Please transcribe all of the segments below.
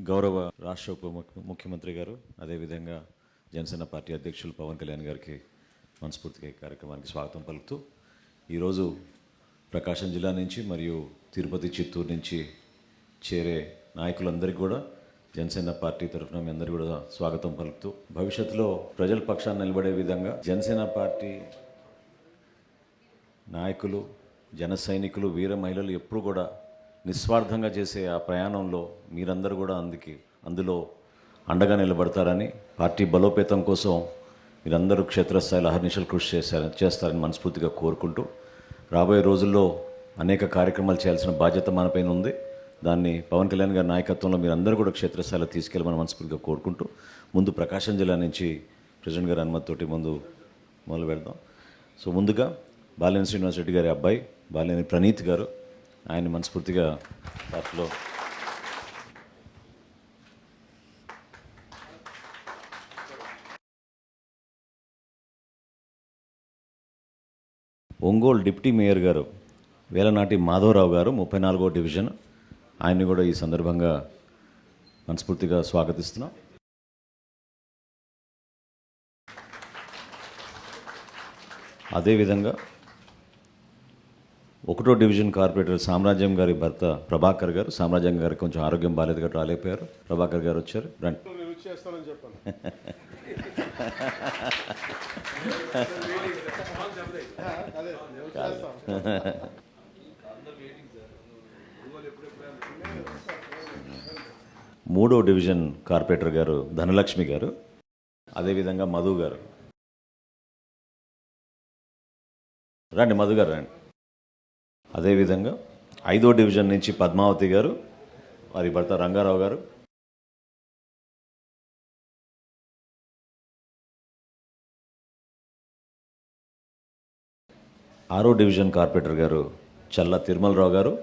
గౌరవ రాష్ట్ర ముఖ్యమంత్రి గారు, అదేవిధంగా జనసేన పార్టీ అధ్యక్షులు పవన్ కళ్యాణ్ గారికి మనస్ఫూర్తిగా ఈ కార్యక్రమానికి స్వాగతం పలుకుతూ, ఈరోజు ప్రకాశం జిల్లా నుంచి మరియు తిరుపతి, చిత్తూరు నుంచి చేరే నాయకులందరికీ కూడా జనసేన పార్టీ తరఫున మీ అందరికీ కూడా స్వాగతం పలుకుతూ, భవిష్యత్తులో ప్రజల పక్షాన్ని నిలబడే విధంగా జనసేన పార్టీ నాయకులు, జన సైనికులు, వీర మహిళలు ఎప్పుడు కూడా నిస్వార్థంగా చేసే ఆ ప్రయాణంలో మీరందరూ కూడా అందులో అండగా నిలబడతారని, పార్టీ బలోపేతం కోసం మీరందరూ క్షేత్రస్థాయిలో అహర్నిశలు కృషి చేస్తారని మనస్ఫూర్తిగా కోరుకుంటూ, రాబోయే రోజుల్లో అనేక కార్యక్రమాలు చేయాల్సిన బాధ్యత మనపైన ఉంది. దాన్ని పవన్ కళ్యాణ్ గారి నాయకత్వంలో మీరందరూ కూడా క్షేత్రస్థాయిలో తీసుకెళ్ళమని మనస్ఫూర్తిగా కోరుకుంటూ, ముందు ప్రకాశం జిల్లా నుంచి ప్రెసిడెంట్ గారి అనుమతితోటి మొదలు పెడదాం. సో ముందుగా బాలినేని శ్రీనివాస్ రెడ్డి గారి అబ్బాయి బాలినేని ప్రణీత్ గారు, ఆయన మనస్ఫూర్తిగా పార్టీలో ఒంగోలు డిప్యూటీ మేయర్ గారు వేలనాటి మాధవరావు గారు 34వ డివిజన్, ఆయన్ని కూడా ఈ సందర్భంగా మనస్ఫూర్తిగా స్వాగతిస్తున్నాం. అదేవిధంగా 1వ డివిజన్ కార్పొరేటర్ సామ్రాజ్యం గారి భర్త ప్రభాకర్ గారు, సామ్రాజ్యం గారికి కొంచెం ఆరోగ్యం బాలేదు కాబట్టి రాలేకపోయారు. ప్రభాకర్ గారు వచ్చారు, రండి. మూడో డివిజన్ కార్పొరేటర్ గారు ధనలక్ష్మి గారు, అదేవిధంగా మధు గారు, రండి మధు గారు రండి. అదేవిధంగా 5వ డివిజన్ నుంచి పద్మావతి గారు, వారి భర్త రంగారావు గారు, ఆరో డివిజన్ కార్పొరేటర్ గారు చల్ల తిరుమలరావు గారు,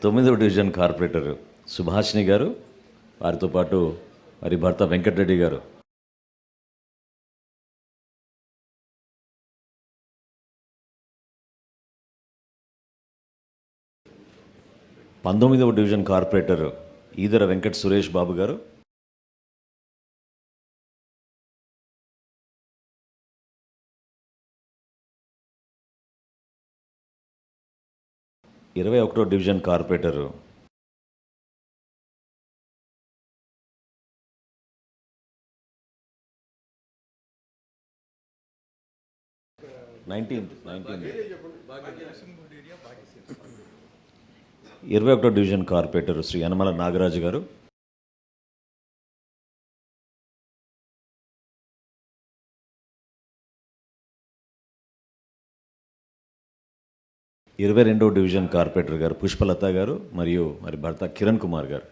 9వ డివిజన్ కార్పొరేటర్ సుభాషిణి గారు, వారితో పాటు వారి భర్త వెంకటరెడ్డి గారు, 19వ డివిజన్ కార్పొరేటర్ ఈదర వెంకట సురేష్ బాబు గారు, 21వ డివిజన్ కార్పొరేటర్ నైన్టీన్త్ 21వ డివిజన్ కార్పొరేటర్ శ్రీ యనమల నాగరాజు గారు, 22వ డివిజన్ కార్పొరేటర్ గారు పుష్పలత గారు మరియు మరి భర్త కిరణ్ కుమార్ గారు,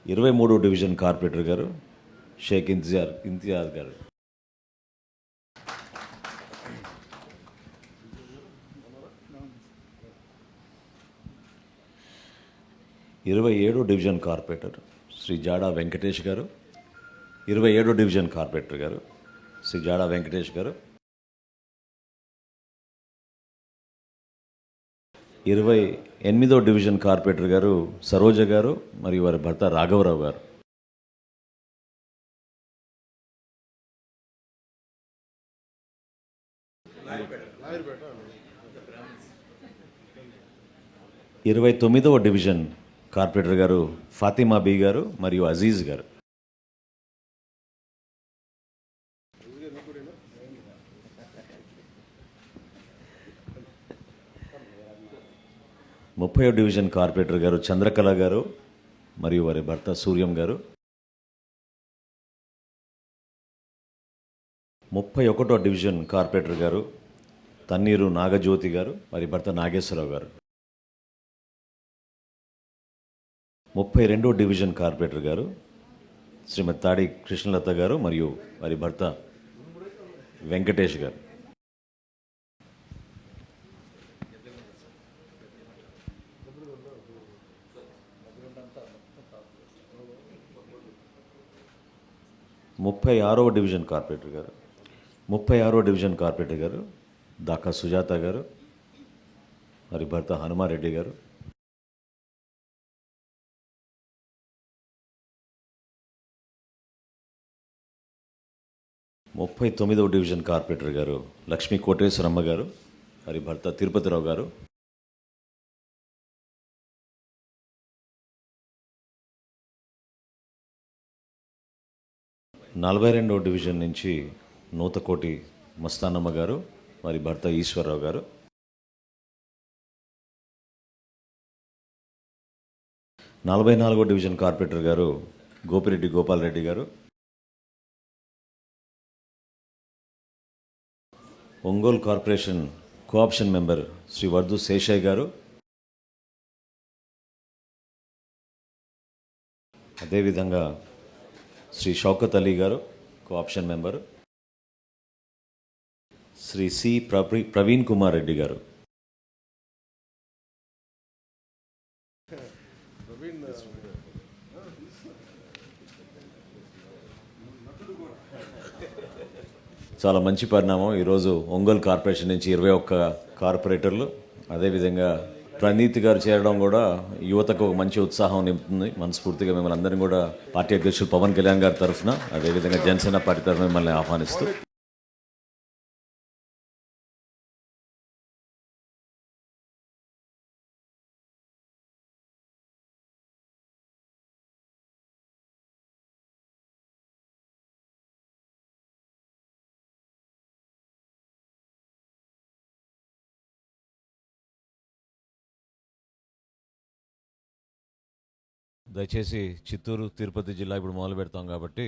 23వ డివిజన్ కార్పొరేటర్ గారు షేక్ ఇంతియాజ్ గారు, 27వ డివిజన్ కార్పొరేటర్ శ్రీ జాడా వెంకటేష్ గారు, 27వ డివిజన్ కార్పొరేటర్ గారు శ్రీ జాడా వెంకటేష్ గారు, 28వ డివిజన్ కార్పొరేటర్ గారు సరోజ గారు మరియు వారి భర్త రాఘవరావు గారు, 29వ డివిజన్ కార్పొరేటర్ గారు ఫాతిమా బీ గారు మరియు అజీజ్ గారు, 30వ డివిజన్ కార్పొరేటర్ గారు చంద్రకళ గారు మరియు వారి భర్త సూర్యం గారు, 31వ డివిజన్ కార్పొరేటర్ గారు తన్నీరు నాగజ్యోతి గారు, వారి భర్త నాగేశ్వరరావు గారు, 32వ డివిజన్ కార్పొరేటర్ గారు శ్రీమతి తాడి కృష్ణలత గారు మరియు వారి భర్త వెంకటేష్ గారు, 36వ డివిజన్ కార్పొరేటర్ గారు 36వ డివిజన్ కార్పొరేటర్ గారు దాకా సుజాత గారు, మరి భర్త హనుమారెడ్డి గారు. 39వ డివిజన్ కార్పొరేటర్ గారు లక్ష్మీ కోటేశ్వరమ్మ గారు, మరి భర్త తిరుపతిరావు గారు. 42వ డివిజన్ నుంచి నూతకోటి మస్తానమ్మ గారు, మరి భర్త ఈశ్వరరావు గారు. 44వ డివిజన్ కార్పొరేటర్ గారు Gopireddy Gopalreddy garu. Ongole corporation co-option member Shri Vardhu Seshaiah garu. అదేవిధంగా Shri Shaukat Ali garu co-option member. Shri C Praveen Kumar Reddy garu. చాలా మంచి పరిణామం. ఈరోజు ఒంగోలు కార్పొరేషన్ నుంచి 21 కార్పొరేటర్లు, అదేవిధంగా ప్రణీత్ గారు చేరడం కూడా యువతకు ఒక మంచి ఉత్సాహం నింపుతుంది. మనస్ఫూర్తిగా మిమ్మల్ని అందరినీ కూడా పార్టీ అధ్యక్షులు పవన్ కళ్యాణ్ గారి తరఫున, అదేవిధంగా జనసేన పార్టీ తరఫున మిమ్మల్ని ఆహ్వానిస్తూ దయచేసి చిత్తూరు తిరుపతి జిల్లా ఇప్పుడు మొదలు పెడతాం కాబట్టి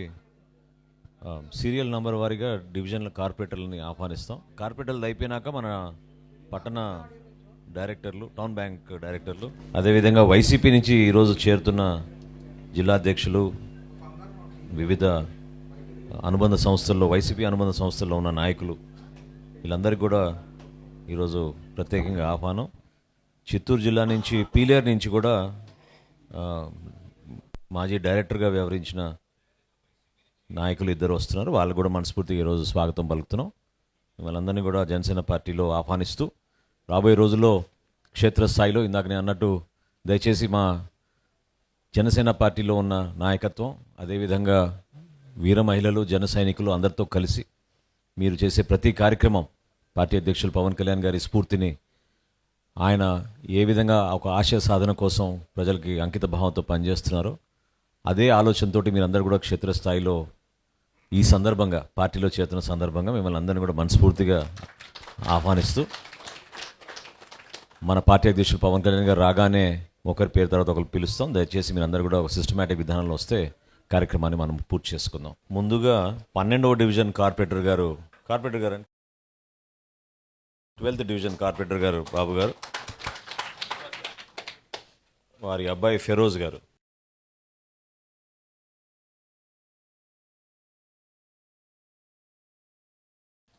సీరియల్ నంబర్ వారీగా డివిజన్ల కార్పొరేటర్లని ఆహ్వానిస్తాం. కార్పొరేటర్లు అయిపోయినాక మన పట్టణ డైరెక్టర్లు, టౌన్ బ్యాంక్ డైరెక్టర్లు, అదేవిధంగా వైసీపీ నుంచి ఈరోజు చేరుతున్న జిల్లా అధ్యక్షులు, వివిధ అనుబంధ సంస్థల్లో, వైసీపీ అనుబంధ సంస్థల్లో ఉన్న నాయకులు, వీళ్ళందరికీ కూడా ఈరోజు ప్రత్యేకంగా ఆహ్వానం. చిత్తూరు జిల్లా నుంచి పీలేరు నుంచి కూడా మాజీ డైరెక్టర్గా వ్యవహరించిన నాయకులు 2 వస్తున్నారు. వాళ్ళు కూడా మనస్ఫూర్తిగా ఈరోజు స్వాగతం పలుకుతున్నాం. వాళ్ళందరినీ కూడా జనసేన పార్టీలో ఆహ్వానిస్తూ రాబోయే రోజుల్లో క్షేత్రస్థాయిలో ఇందాక నేను అన్నట్టు దయచేసి మా జనసేన పార్టీలో ఉన్న నాయకత్వం, అదేవిధంగా వీర మహిళలు, జన సైనికులు అందరితో కలిసి మీరు చేసే ప్రతి కార్యక్రమం పార్టీ అధ్యక్షులు పవన్ కళ్యాణ్ గారి స్ఫూర్తిని, ఆయన ఏ విధంగా ఒక ఆశయ సాధన కోసం ప్రజలకి అంకిత భావంతో పనిచేస్తున్నారో అదే ఆలోచనతోటి మీరందరూ కూడా క్షేత్రస్థాయిలో ఈ సందర్భంగా పార్టీలో చేరుతున్న సందర్భంగా మిమ్మల్ని అందరినీ కూడా మనస్ఫూర్తిగా ఆహ్వానిస్తూ, మన పార్టీ అధ్యక్షులు పవన్ కళ్యాణ్ గారు రాగానే ఒకరి పేరు తర్వాత ఒకరు పిలుస్తాం. దయచేసి మీరందరూ కూడా ఒక సిస్టమేటిక్ విధానంలో వస్తే కార్యక్రమాన్ని మనం పూర్తి చేసుకుందాం. ముందుగా 12వ డివిజన్ కార్పొరేటర్ గారు 12th డివిజన్ కార్పొరేటర్ గారు బాబు గారు, వారి అబ్బాయి ఫెరోజ్ గారు.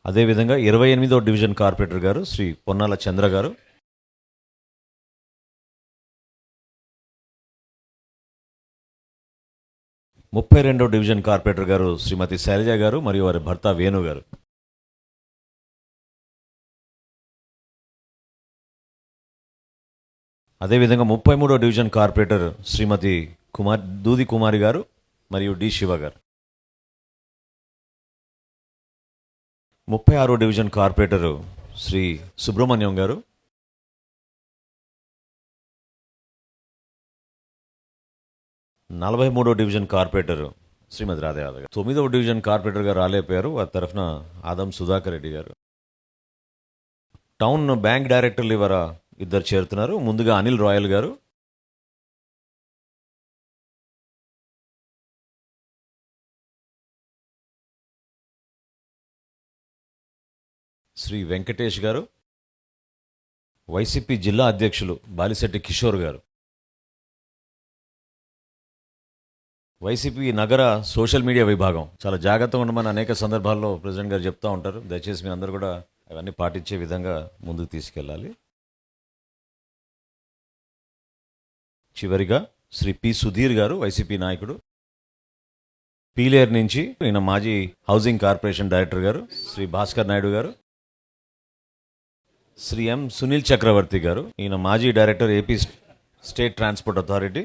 అదేవిధంగా 28వ డివిజన్ కార్పొరేటర్ గారు శ్రీ పొన్నాల చంద్ర గారు. ముప్పై డివిజన్ కార్పొరేటర్ గారు శ్రీమతి శైలజ గారు మరియు వారి భర్త వేణు గారు. అదేవిధంగా 33వ డివిజన్ కార్పొరేటర్ శ్రీమతి దూది కుమారి గారు మరియు డి శివ గారు. 36వ డివిజన్ కార్పొరేటర్ శ్రీ సుబ్రహ్మణ్యం గారు. 43వ డివిజన్ కార్పొరేటర్ శ్రీమతి రాధా యాదవ్ గారు. 9వ డివిజన్ కార్పొరేటర్ గారు రాలేపోయారు, వారి తరఫున ఆదం సుధాకర్ రెడ్డి గారు. టౌన్ బ్యాంక్ డైరెక్టర్లు ఇవాళ 2 చేరుతున్నారు. ముందుగా అనిల్ రాయల్ గారు, శ్రీ వెంకటేష్ గారు, వైసీపీ జిల్లా అధ్యక్షులు బాలిశెట్టి కిషోర్ గారు, వైసీపీ నగర సోషల్ మీడియా విభాగం. చాలా జాగ్రత్తగా ఉండమని అనేక సందర్భాల్లో ప్రెసిడెంట్ గారు చెప్తూ ఉంటారు. దయచేసి మీ అందరూ కూడా అవన్నీ పాటించే విధంగా ముందుకు తీసుకెళ్ళాలి. చివరిగా శ్రీ పి సుధీర్ గారు, వైసీపీ నాయకుడు. పీలేరు నుంచి ఈయన మాజీ హౌసింగ్ కార్పొరేషన్ డైరెక్టర్ గారు శ్రీ భాస్కర్ నాయుడు గారు, శ్రీ ఎం సునీల్ చక్రవర్తి గారు, ఈయన మాజీ director AP state transport authority,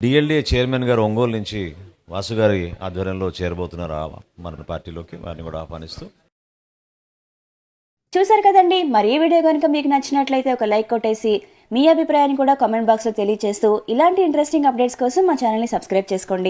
DLDA chairman గారు ఒంగోలు నుంచి వాసు గారి ఆధ్వర్యంలో చేరబోతున్నారు మన పార్టీలోకి, వారిని కూడా ఆహ్వానిస్తూ. చూసారు కదండి, మరి ఈ వీడియో కనుక మీకు నచ్చినట్లయితే ఒక లైక్ కొట్టేసి మీ అభిప్రాయాన్ని కూడా కామెంట్ బాక్స్లో తెలియజేస్తూ ఇలాంటి ఇంట్రెస్టింగ్ అప్డేట్స్ కోసం మా ఛానల్ని సబ్స్క్రైబ్ చేసుకోండి.